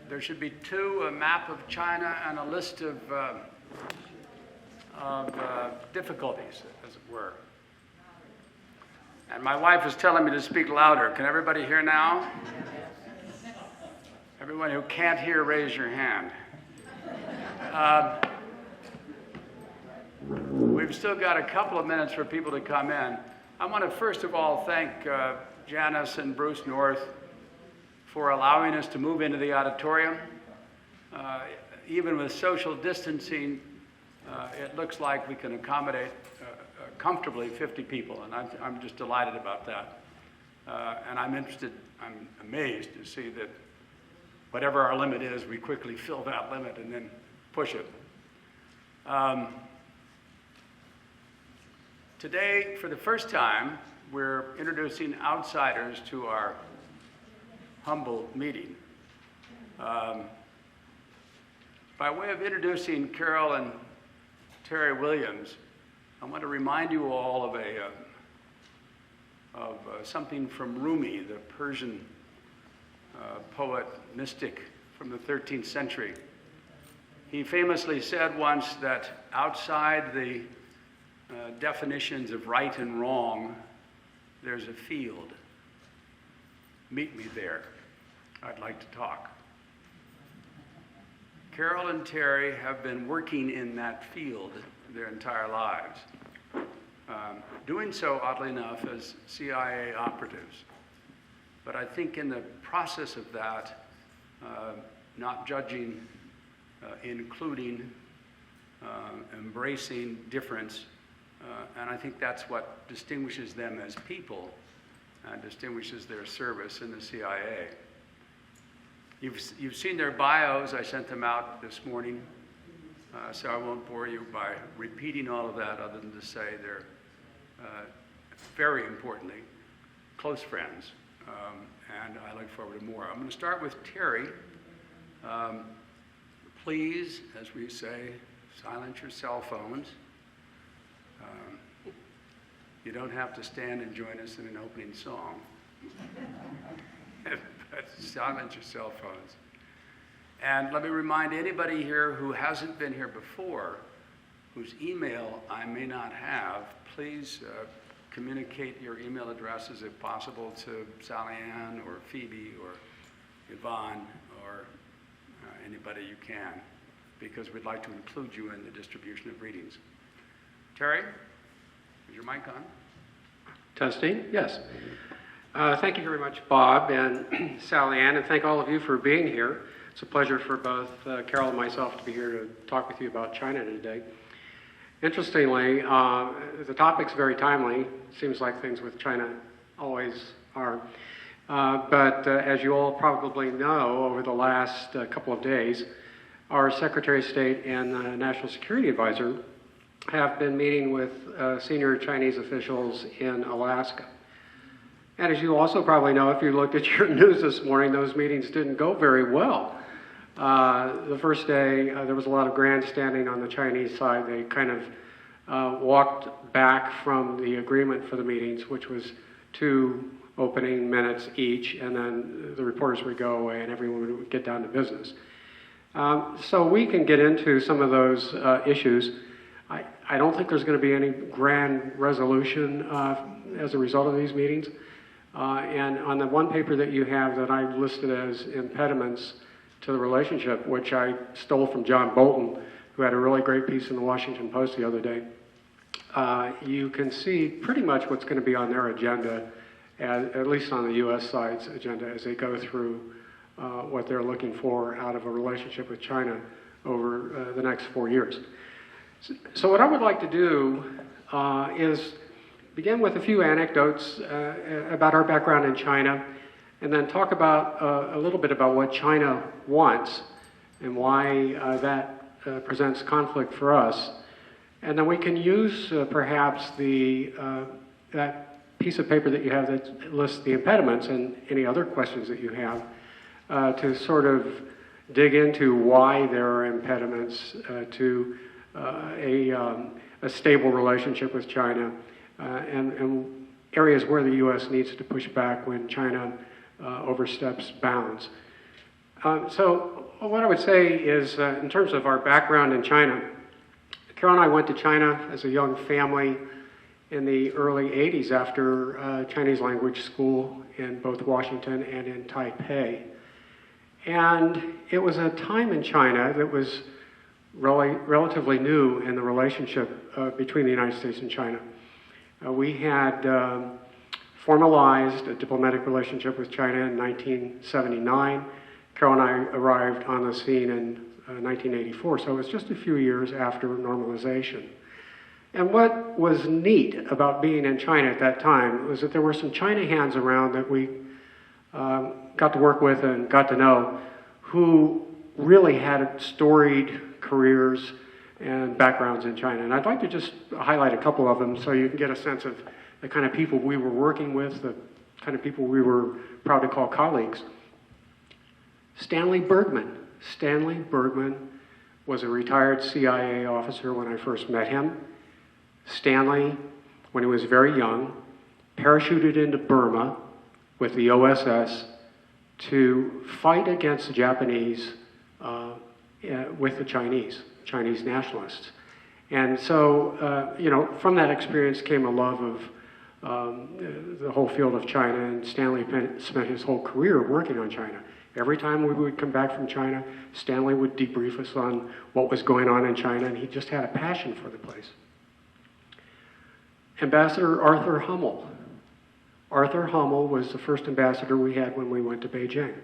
There should be two, a map of China and a list of difficulties, as it were. And my wife is telling me to speak louder. Can everybody hear now? Everyone who can't hear, raise your hand. We've still got a couple of minutes for people to come in. I want to first of all thank Janice and Bruce North for allowing us to move into the auditorium. Even with social distancing, it looks like we can accommodate comfortably 50 people, and I'm just delighted about that. And I'm amazed to see that whatever our limit is, we quickly fill that limit and then push it. Today, for the first time, we're introducing outsiders to our humble meeting. By way of introducing Carol and Terry Williams, I want to remind you all of something from Rumi, the Persian poet, mystic from the 13th century. He famously said once that outside the definitions of right and wrong, there's a field. Meet me there. I'd like to talk. Carol and Terry have been working in that field their entire lives, doing so, oddly enough, as CIA operatives. But I think in the process of that, not judging, including, embracing difference, and I think that's what distinguishes them as people and distinguishes their service in the CIA. You've seen their bios. I sent them out this morning, so I won't bore you by repeating all of that other than to say they're, very importantly, close friends, and I look forward to more. I'm going to start with Terry. Please, as we say, silence your cell phones. You don't have to stand and join us in an opening song. But silence your cell phones. And let me remind anybody here who hasn't been here before, whose email I may not have, please communicate your email addresses if possible to Sally Ann or Phoebe or Yvonne or anybody you can, because we'd like to include you in the distribution of readings. Terry, is your mic on? Testing, yes. Thank you very much, Bob and Sally Ann, and thank all of you for being here. It's a pleasure for both Carol and myself to be here to talk with you about China today. Interestingly, the topic's very timely. Seems like things with China always are. But as you all probably know, over the last couple of days, our Secretary of State and National Security Advisor have been meeting with senior Chinese officials in Alaska. And as you also probably know, if you looked at your news this morning, those meetings didn't go very well. The first day, there was a lot of grandstanding on the Chinese side. They kind of walked back from the agreement for the meetings, which was 2 opening minutes each, and then the reporters would go away and everyone would get down to business. So we can get into some of those issues. I don't think there's going to be any grand resolution as a result of these meetings. And on the one paper that you have that I listed as impediments to the relationship, which I stole from John Bolton, who had a really great piece in the Washington Post the other day, you can see pretty much what's going to be on their agenda, at least on the U.S. side's agenda, as they go through what they're looking for out of a relationship with China over the next 4 years. So what I would like to do is begin with a few anecdotes about our background in China, and then talk about a little bit about what China wants and why that presents conflict for us. And then we can use perhaps that piece of paper that you have that lists the impediments and any other questions that you have to sort of dig into why there are impediments to a stable relationship with China, and areas where the U.S. needs to push back when China oversteps bounds. So what I would say is, in terms of our background in China, Carol and I went to China as a young family in the early 80s after Chinese language school in both Washington and in Taipei. And it was a time in China that was really relatively new in the relationship between the United States and China. We had formalized a diplomatic relationship with China in 1979. Carol and I arrived on the scene in 1984, so it was just a few years after normalization. And what was neat about being in China at that time was that there were some China hands around that we got to work with and got to know, who really had storied careers and backgrounds in China. And I'd like to just highlight a couple of them so you can get a sense of the kind of people we were working with, the kind of people we were proud to call colleagues. Stanley Bergman. Stanley Bergman was a retired CIA officer when I first met him. Stanley, when he was very young, parachuted into Burma with the OSS to fight against the Japanese with the Chinese nationalists. And so, from that experience came a love of the whole field of China, and Stanley spent his whole career working on China. Every time we would come back from China, Stanley would debrief us on what was going on in China, and he just had a passion for the place. Ambassador Arthur Hummel. Arthur Hummel was the first ambassador we had when we went to Beijing.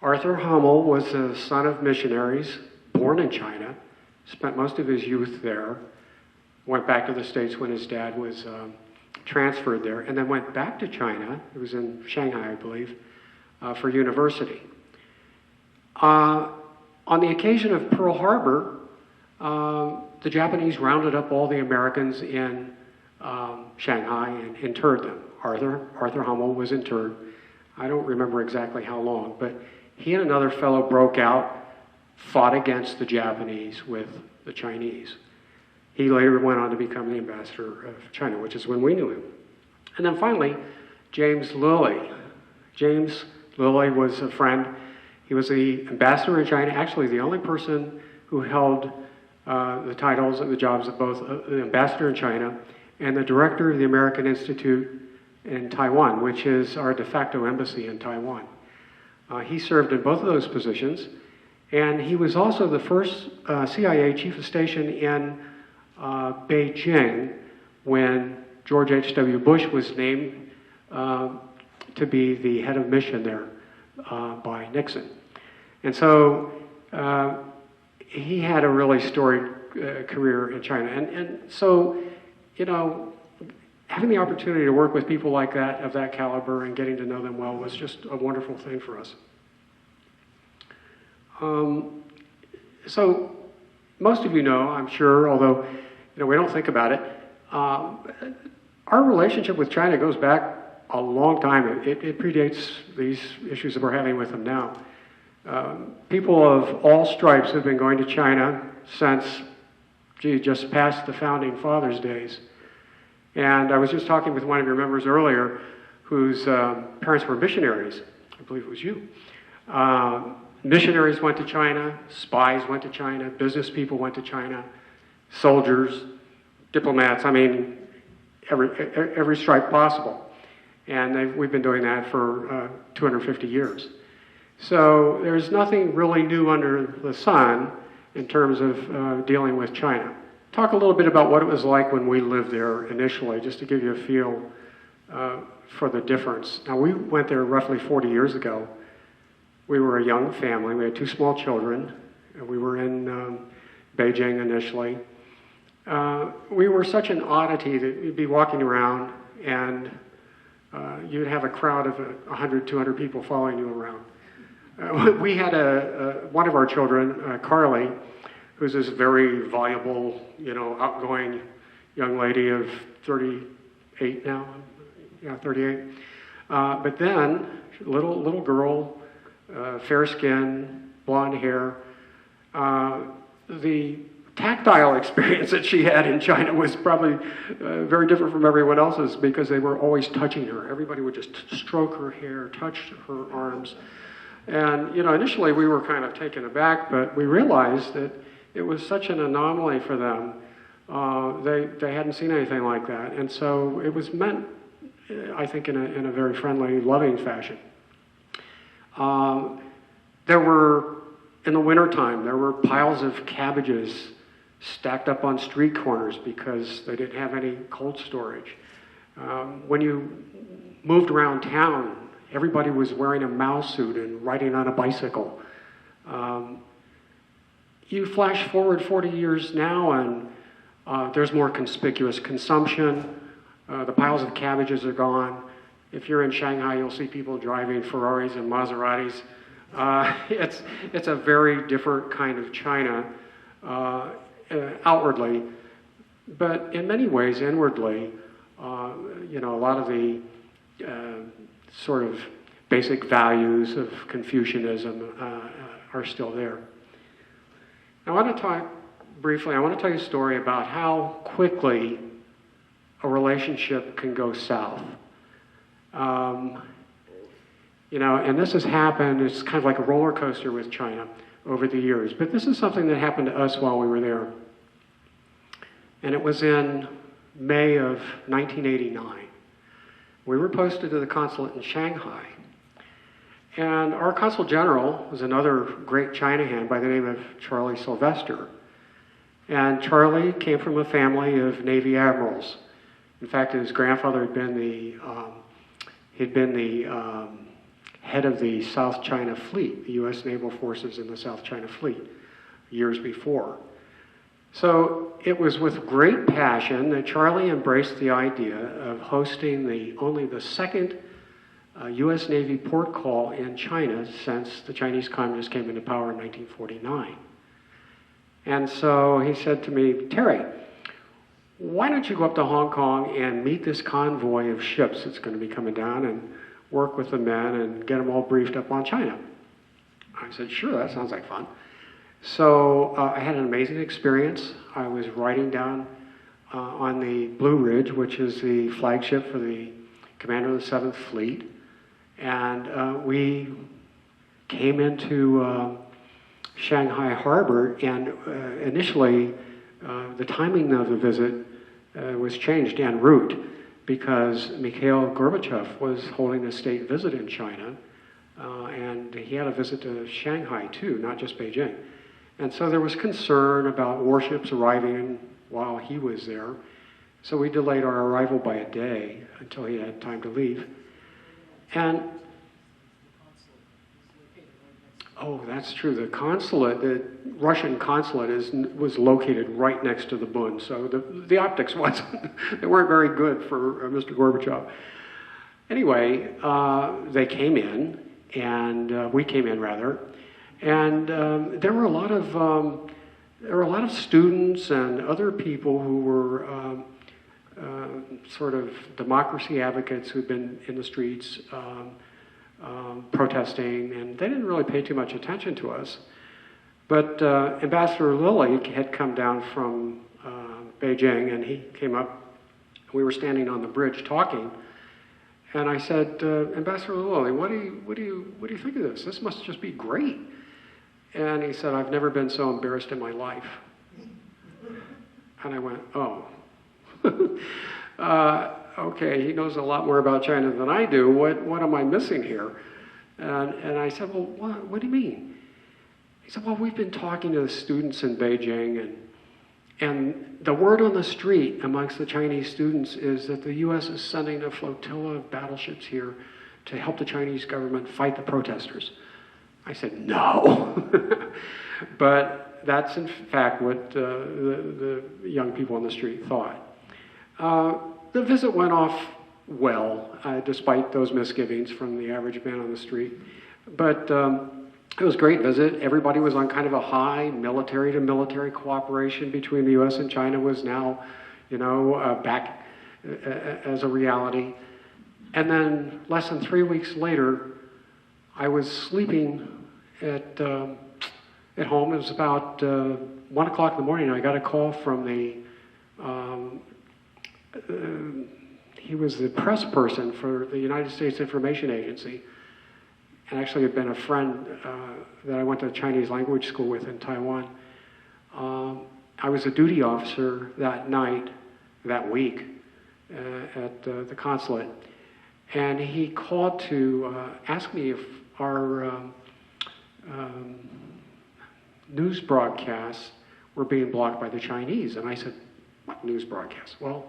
Arthur Hummel was the son of missionaries, born in China, spent most of his youth there, went back to the States when his dad was transferred there, and then went back to China. It was in Shanghai, I believe, for university. On the occasion of Pearl Harbor, the Japanese rounded up all the Americans in Shanghai and interred them. Arthur Hummel was interred. I don't remember exactly how long, but he and another fellow broke out, fought against the Japanese with the Chinese. He later went on to become the ambassador of China, which is when we knew him. And then finally, James Lilly. James Lilly was a friend. He was the ambassador in China, actually the only person who held the titles and the jobs of both the ambassador in China and the director of the American Institute in Taiwan, which is our de facto embassy in Taiwan. He served in both of those positions, and he was also the first CIA chief of station in Beijing when George H.W. Bush was named to be the head of mission there by Nixon. And so he had a really storied career in China. And so, having the opportunity to work with people like that, of that caliber, and getting to know them well was just a wonderful thing for us. So most of you know, I'm sure, although we don't think about it, our relationship with China goes back a long time. It predates these issues that we're having with them now. People of all stripes have been going to China since, just past the Founding Fathers' days. And I was just talking with one of your members earlier whose parents were missionaries. I believe it was you. Missionaries went to China, spies went to China, business people went to China, soldiers, diplomats, every stripe possible. And we've been doing that for 250 years. So there's nothing really new under the sun in terms of dealing with China. Talk a little bit about what it was like when we lived there initially, just to give you a feel for the difference. Now, we went there roughly 40 years ago. We were a young family. We had 2 small children. We were in Beijing initially. We were such an oddity that you'd be walking around and you'd have a crowd of 100, 200 people following you around. We had one of our children, Carly, who's this very voluble, outgoing young lady of 38 now. Yeah, 38. But then, little girl, fair skin, blonde hair. The tactile experience that she had in China was probably very different from everyone else's, because they were always touching her. Everybody would just stroke her hair, touch her arms. And, initially we were kind of taken aback, but we realized that it was such an anomaly for them. They hadn't seen anything like that. And so it was meant, I think, in a very friendly, loving fashion. In the wintertime, there were piles of cabbages stacked up on street corners because they didn't have any cold storage. When you moved around town, everybody was wearing a Mao suit and riding on a bicycle. You flash forward 40 years now, and there's more conspicuous consumption. The piles of cabbages are gone. If you're in Shanghai, you'll see people driving Ferraris and Maseratis. It's a very different kind of China outwardly, but in many ways inwardly, a lot of the sort of basic values of Confucianism are still there. I want to talk briefly, I want to tell you a story about how quickly a relationship can go south. And this has happened, it's kind of like a roller coaster with China over the years, but this is something that happened to us while we were there. And it was in May of 1989. We were posted to the consulate in Shanghai. And our consul general was another great China hand by the name of Charlie Sylvester. And Charlie came from a family of Navy admirals. In fact, his grandfather had been the head of the South China Fleet, the U.S. naval forces in the South China Fleet, years before. So it was with great passion that Charlie embraced the idea of hosting only the second U.S. Navy port call in China since the Chinese Communists came into power in 1949. And so he said to me, Terry, why don't you go up to Hong Kong and meet this convoy of ships that's going to be coming down and work with the men and get them all briefed up on China? I said, sure, that sounds like fun. So I had an amazing experience. I was riding down on the Blue Ridge, which is the flagship for the commander of the 7th Fleet. And we came into Shanghai Harbor, and initially the timing of the visit was changed en route because Mikhail Gorbachev was holding a state visit in China, and he had a visit to Shanghai too, not just Beijing. And so there was concern about warships arriving while he was there. So we delayed our arrival by a day until he had time to leave. And, oh, that's true. The consulate, the Russian consulate was located right next to the Bund. So the optics they weren't very good for Mr. Gorbachev. Anyway, they came in, and we came in rather. And there were a lot of students and other people who were sort of democracy advocates who'd been in the streets protesting, and they didn't really pay too much attention to us. But Ambassador Lilly had come down from Beijing, and he came up. We were standing on the bridge talking, and I said, Ambassador Lilly, what do you think of this? This must just be great. And he said, I've never been so embarrassed in my life. And I went, oh. Okay, he knows a lot more about China than I do. What am I missing here? And I said, well, what do you mean? He said, well, we've been talking to the students in Beijing, and the word on the street amongst the Chinese students is that the U.S. is sending a flotilla of battleships here to help the Chinese government fight the protesters. I said, no. But that's in fact what the young people on the street thought. The visit went off well, despite those misgivings from the average man on the street. But it was a great visit. Everybody was on kind of a high. Military to military cooperation between the U.S. and China was now, back as a reality. And then less than 3 weeks later, I was sleeping at home. It was about 1 o'clock in the morning. I got a call from he was the press person for the United States Information Agency. and actually had been a friend that I went to Chinese language school with in Taiwan. I was a duty officer that night, that week, at the consulate, and he called to ask me if our news broadcasts were being blocked by the Chinese. And I said, what news broadcasts? Well,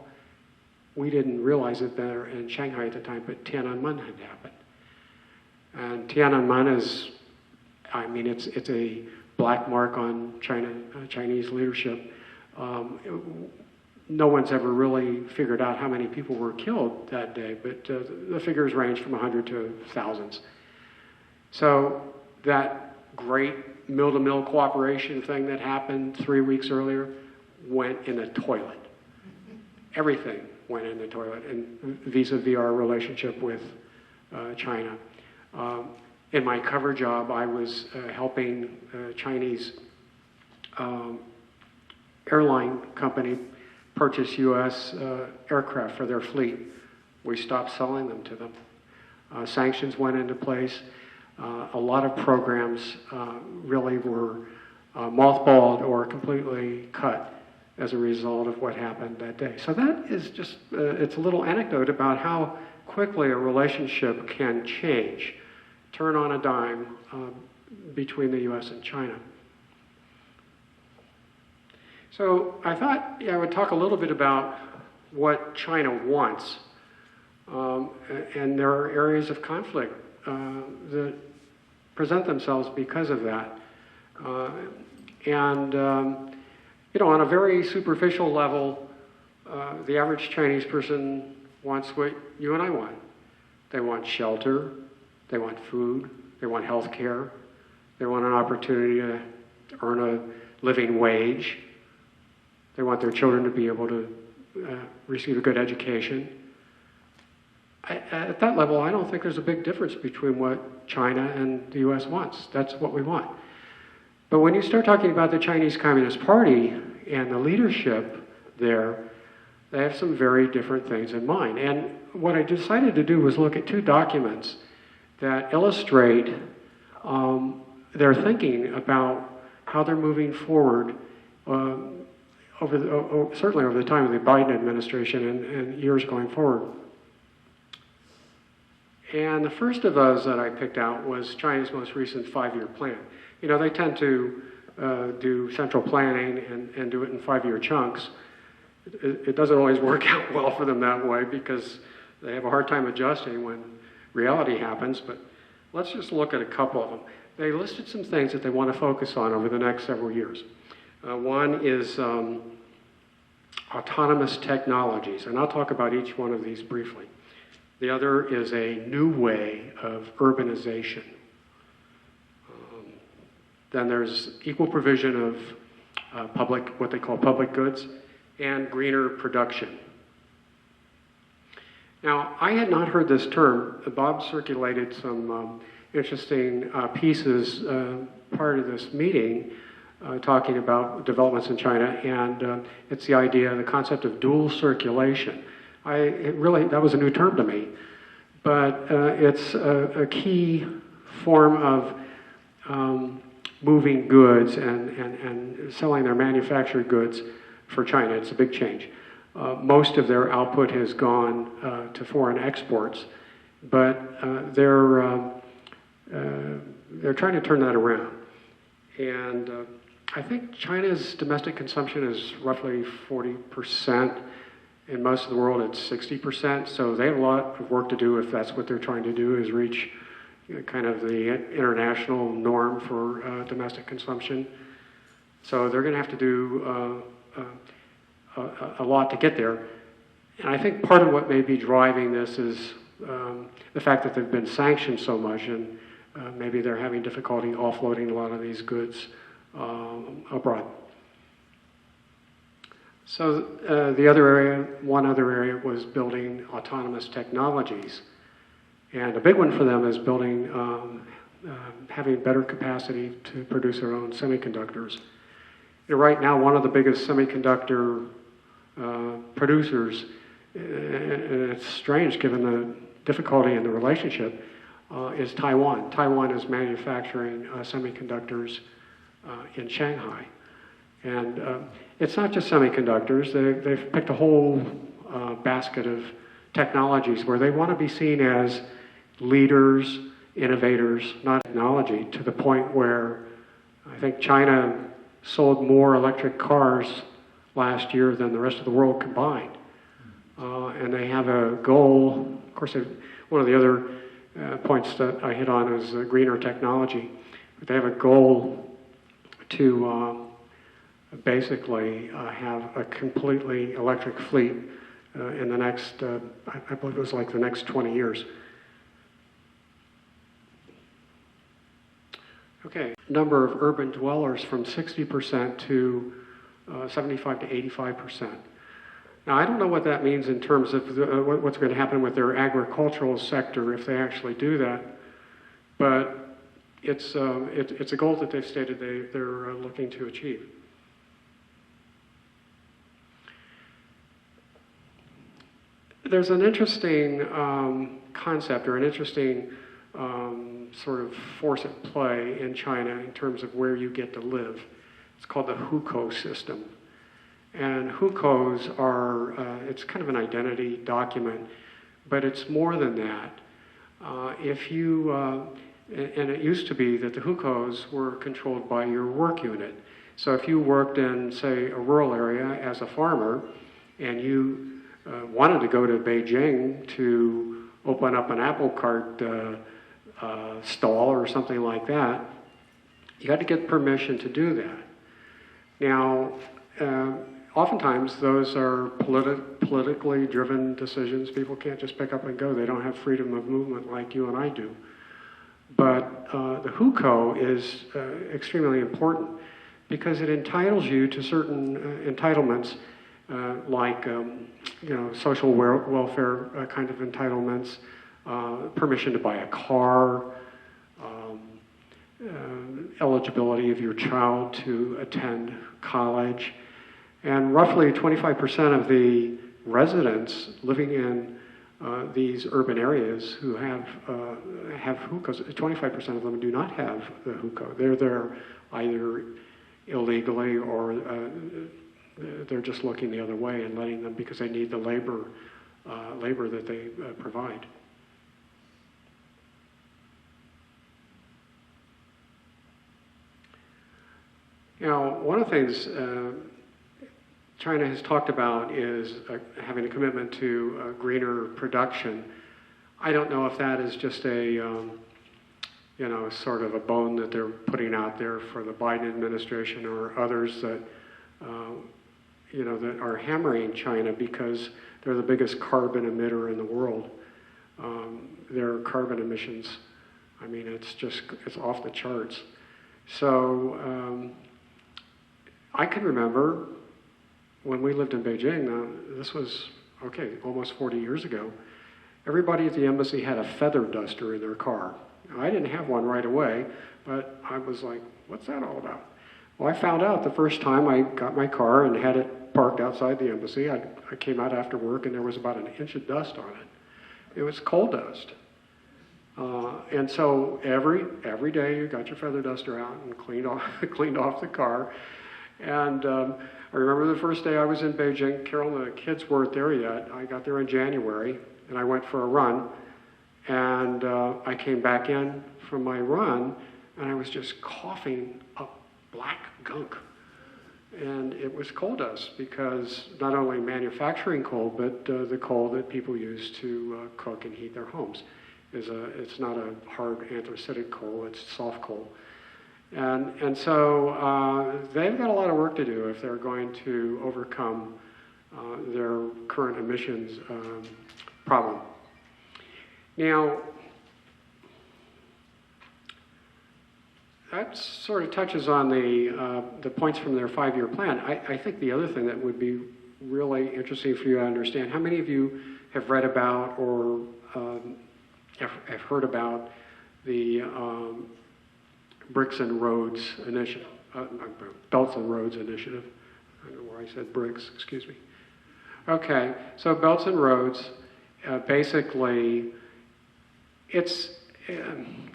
we didn't realize it there in Shanghai at the time, but Tiananmen had happened. And Tiananmen is, I mean, it's a black mark on Chinese leadership. No one's ever really figured out how many people were killed that day, but the figures range from 100 to thousands. So that great mill-to-mill cooperation thing that happened 3 weeks earlier went in the toilet. Everything went in the toilet, and vis-a-vis our relationship with China. In my cover job, I was helping a Chinese airline company purchase U.S. Aircraft for their fleet. We stopped selling them to them. Sanctions went into place. A lot of programs really were mothballed or completely cut as a result of what happened that day. So that is just, it's a little anecdote about how quickly a relationship can change, turn on a dime between the U.S. and China. So I thought I would talk a little bit about what China wants. And there are areas of conflict that present themselves because of that. You know, on a very superficial level, the average Chinese person wants what you and I want. They want shelter, they want food, they want health care, they want an opportunity to earn a living wage, they want their children to be able to receive a good education. At that level, I don't think there's a big difference between what China and the US wants. That's what we want. But when you start talking about the Chinese Communist Party and the leadership there, they have some very different things in mind. And what I decided to do was look at two documents that illustrate their thinking about how they're moving forward certainly over the time of the Biden administration and years going forward. And the first of those that I picked out was China's most recent 5-year plan. You know, they tend to do central planning and do it in 5-year chunks. It doesn't always work out well for them that way because they have a hard time adjusting when reality happens, but let's just look at a couple of them. They listed some things that they want to focus on over the next several years. One is autonomous technologies, and I'll talk about each one of these briefly. The other is a new way of urbanization. Then there's equal provision of what they call public goods, and greener production. Now, I had not heard this term. Bob circulated some interesting pieces prior to this meeting talking about developments in China, and it's the idea, the concept of dual circulation. That was a new term to me, but it's a key form of moving goods and selling their manufactured goods for China. It's a big change. Most of their output has gone to foreign exports, but they're trying to turn that around. And I think China's domestic consumption is roughly 40%. In most of the world, it's 60%. So they have a lot of work to do if that's what they're trying to do, is reach kind of the international norm for domestic consumption. So they're going to have to do a lot to get there. And I think part of what may be driving this is the fact that they've been sanctioned so much, and maybe they're having difficulty offloading a lot of these goods abroad. So one other area was building autonomous technologies. And a big one for them is building, having better capacity to produce their own semiconductors. You know, right now, one of the biggest semiconductor producers, and it's strange given the difficulty in the relationship, is Taiwan. Taiwan is manufacturing semiconductors in Shanghai. And it's not just semiconductors. They've picked a whole basket of technologies where they want to be seen as leaders, innovators, not technology, to the point where I think China sold more electric cars last year than the rest of the world combined. And they have a goal, of course, one of the other points that I hit on is greener technology. They have a goal to basically have a completely electric fleet in the next, I believe it was like the next 20 years. Okay, number of urban dwellers from 60% to 75 to 85%. Now, I don't know what that means in terms of what's going to happen with their agricultural sector if they actually do that, but it's a goal that they've stated they're looking to achieve. There's an interesting concept or an interesting sort of force at play in China in terms of where you get to live. It's called the hukou system. And hukous are, it's kind of an identity document, but it's more than that. If you, and it used to be that the hukous were controlled by your work unit. So if you worked in, say, a rural area as a farmer, and you wanted to go to Beijing to open up an apple cart stall or something like that, you had to get permission to do that. Now, oftentimes those are politically driven decisions. People can't just pick up and go. They don't have freedom of movement like you and I do. But the hukou is extremely important because it entitles you to certain entitlements like social welfare kind of entitlements, permission to buy a car, eligibility of your child to attend college. And roughly 25% of the residents living in these urban areas who have hukous, 25% of them do not have the hukou. They're there either illegally or they're just looking the other way and letting them because they need the labor that they provide. Now, one of the things China has talked about is having a commitment to greener production. I don't know if that is just a, sort of a bone that they're putting out there for the Biden administration or others that, that are hammering China because they're the biggest carbon emitter in the world. Their carbon emissions, I mean, it's off the charts. So I can remember when we lived in Beijing, now this was, almost 40 years ago, everybody at the embassy had a feather duster in their car. Now, I didn't have one right away, but I was like, what's that all about? Well, I found out the first time I got my car and had it parked outside the embassy. I came out after work and there was about an inch of dust on it. It was coal dust. And so every day you got your feather duster out and cleaned off the car. And I remember the first day I was in Beijing, Carol and the kids weren't there yet. I got there in January, and I went for a run. And I came back in from my run, and I was just coughing up black gunk. And it was coal dust, because not only manufacturing coal, but the coal that people use to cook and heat their homes. It's not a hard anthracitic coal, it's soft coal. And so they've got a lot of work to do if they're going to overcome their current emissions problem. Now, that sort of touches on the points from their 5-year plan. I think the other thing that would be really interesting for you to understand, how many of you have read about or have heard about the Bricks and Roads Initiative, Belts and Roads Initiative. I don't know where I said bricks, excuse me. Okay, so Belts and Roads, basically, it's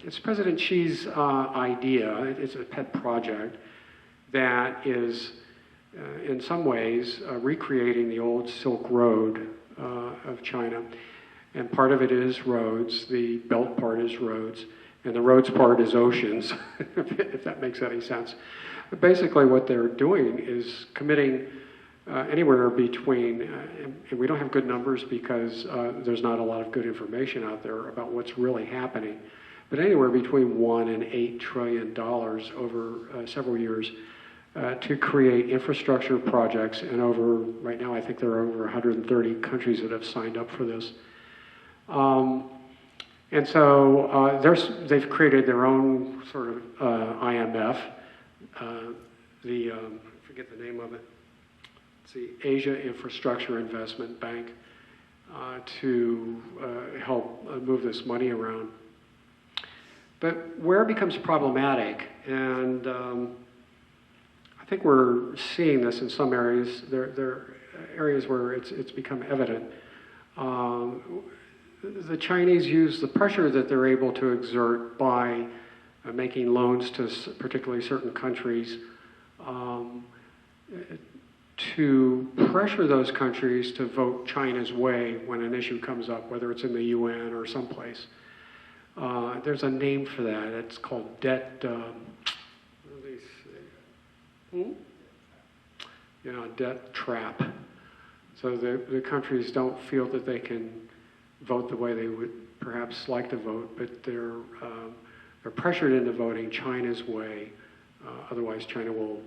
it's President Xi's idea. It's a pet project that is, in some ways, recreating the old Silk Road of China. And part of it is roads. The belt part is roads. And the roads part is oceans, if that makes any sense. But basically what they're doing is committing anywhere between, and we don't have good numbers because there's not a lot of good information out there about what's really happening, but anywhere between $1 and $8 trillion over several years to create infrastructure projects. And right now I think there are over 130 countries that have signed up for this. And so they've created their own sort of IMF, I forget the name of it. It's the Asia Infrastructure Investment Bank, to help move this money around. But where it becomes problematic, and I think we're seeing this in some areas, there are areas where it's become evident. The Chinese use the pressure that they're able to exert by making loans to particularly certain countries to pressure those countries to vote China's way when an issue comes up, whether it's in the UN or someplace. There's a name for that. It's called debt. Debt trap. So the countries don't feel that they can vote the way they would perhaps like to vote, but they're pressured into voting China's way. Otherwise, China will,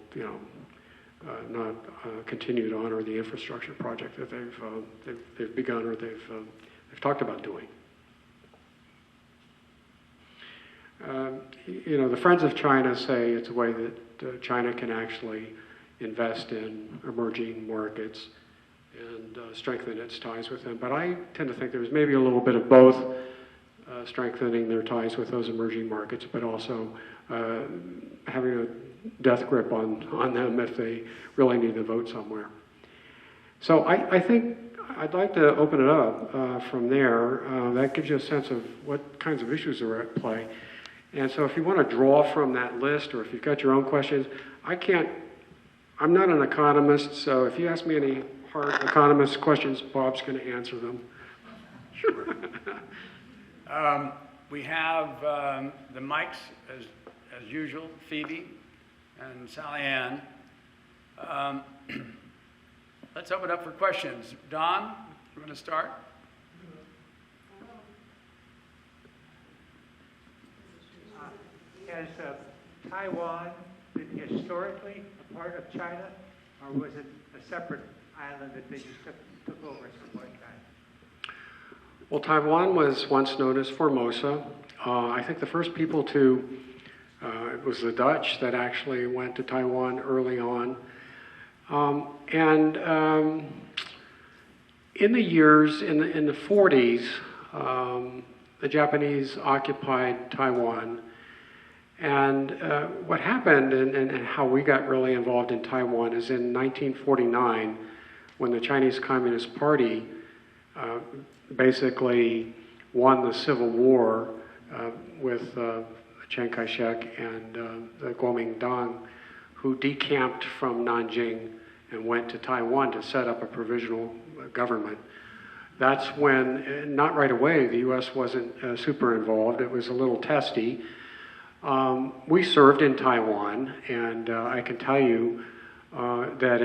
not continue to honor the infrastructure project that they've begun or they've talked about doing. The Friends of China say it's a way that China can actually invest in emerging markets and strengthen its ties with them. But I tend to think there's maybe a little bit of both, strengthening their ties with those emerging markets, but also having a death grip on them if they really need to vote somewhere. So I think I'd like to open it up from there. That gives you a sense of what kinds of issues are at play. And so if you want to draw from that list, or if you've got your own questions, I'm not an economist, so if you ask me any hard economist questions, Bob's going to answer them. Sure. We have the mics, as usual, Phoebe and Sally Ann. Let's open up for questions. Don, you want to start? Has Taiwan been historically a part of China, or was it a separate island that they just took over at some point in time? Well, Taiwan was once known as Formosa. I think the first people it was the Dutch that actually went to Taiwan early on. In the 40s, the Japanese occupied Taiwan. And what happened and how we got really involved in Taiwan is in 1949, when the Chinese Communist Party basically won the Civil War with Chiang Kai-shek and the Kuomintang, who decamped from Nanjing and went to Taiwan to set up a provisional government. That's when, not right away, the U.S. wasn't super involved. It was a little testy. We served in Taiwan, and I can tell you that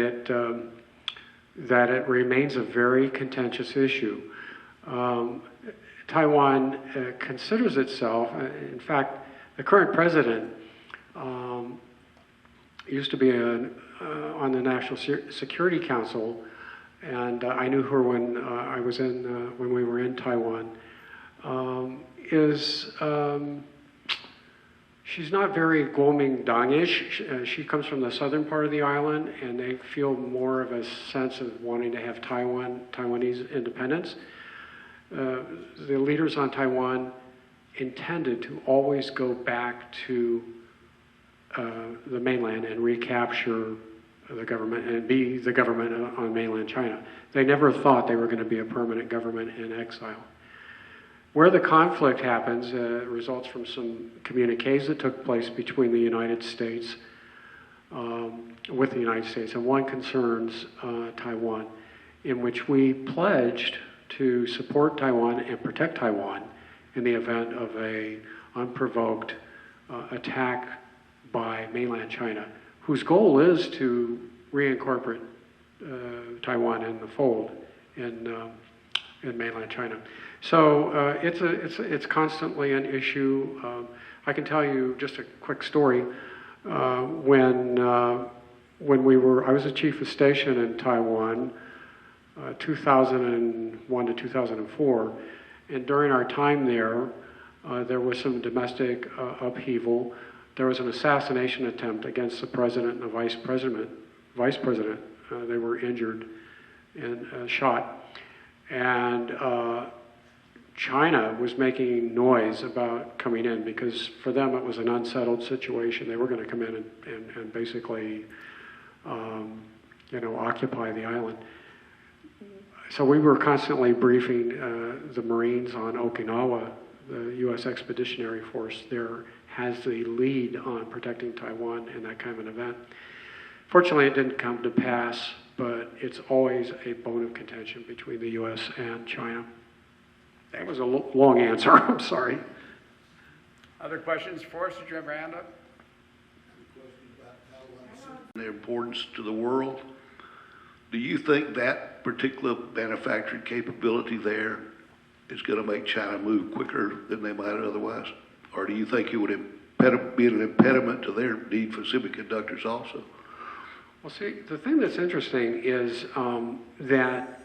it remains a very contentious issue. Taiwan considers itself, in fact, the current president used to be on the National Security Council, and I knew her when when we were in Taiwan. She's not very Kuomintang-ish. She comes from the southern part of the island, and they feel more of a sense of wanting to have Taiwanese independence. The leaders on Taiwan intended to always go back to the mainland and recapture the government and be the government on mainland China. They never thought they were going to be a permanent government in exile. Where the conflict happens results from some communiques that took place between the United States, with the United States, and one concerns Taiwan, in which we pledged to support Taiwan and protect Taiwan in the event of a unprovoked attack by mainland China, whose goal is to reincorporate Taiwan in the fold in mainland China. So it's constantly an issue. I can tell you just a quick story. When I was a chief of station in Taiwan, 2001 to 2004, and during our time there, there was some domestic upheaval. There was an assassination attempt against the president and the vice president. They were injured and shot. And China was making noise about coming in because for them it was an unsettled situation. They were going to come in and basically, occupy the island. So we were constantly briefing the Marines on Okinawa. The U.S. Expeditionary Force there has the lead on protecting Taiwan in that kind of an event. Fortunately, it didn't come to pass, but it's always a bone of contention between the U.S. and China. That was a long answer. I'm sorry. Other questions? Forrest, did you have your hand up? Their importance to the world. Do you think that particular manufacturing capability there is going to make China move quicker than they might otherwise? Or do you think it would be an impediment to their need for semiconductors also? Well, see, the thing that's interesting is that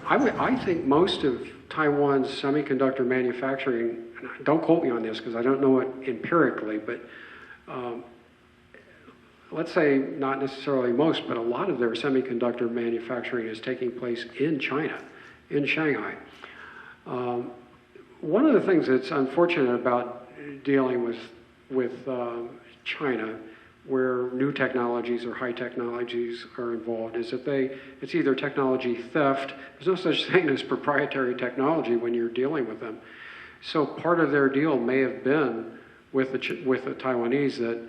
I think most of Taiwan's semiconductor manufacturing, and don't quote me on this because I don't know it empirically, but let's say not necessarily most, but a lot of their semiconductor manufacturing is taking place in China, in Shanghai. One of the things that's unfortunate about dealing with China, where new technologies or high technologies are involved, is that it's either technology theft. There's no such thing as proprietary technology when you're dealing with them. So part of their deal may have been with the Taiwanese that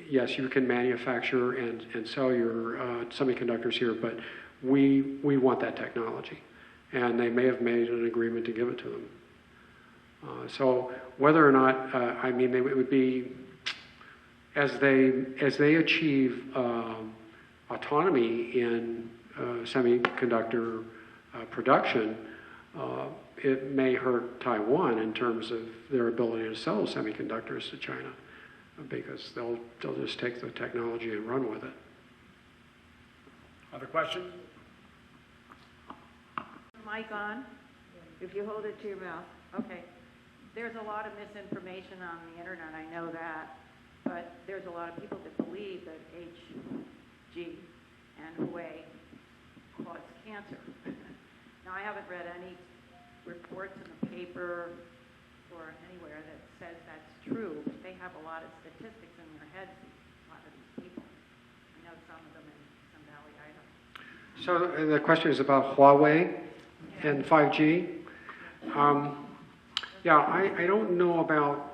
yes, you can manufacture and sell your semiconductors here, but we want that technology. And they may have made an agreement to give it to them. So whether or not, it would be, as they achieve autonomy in semiconductor production, it may hurt Taiwan in terms of their ability to sell semiconductors to China, because they'll just take the technology and run with it. Other questions? Mic on? If you hold it to your mouth. Okay. There's a lot of misinformation on the internet, I know that. But there's a lot of people that believe that HG and Huawei cause cancer. Now, I haven't read any reports in the paper or anywhere that says that's true, but they have a lot of statistics in their heads, a lot of these people. I know some of them in some Valley, Idaho. So the question is about Huawei and 5G. I don't know about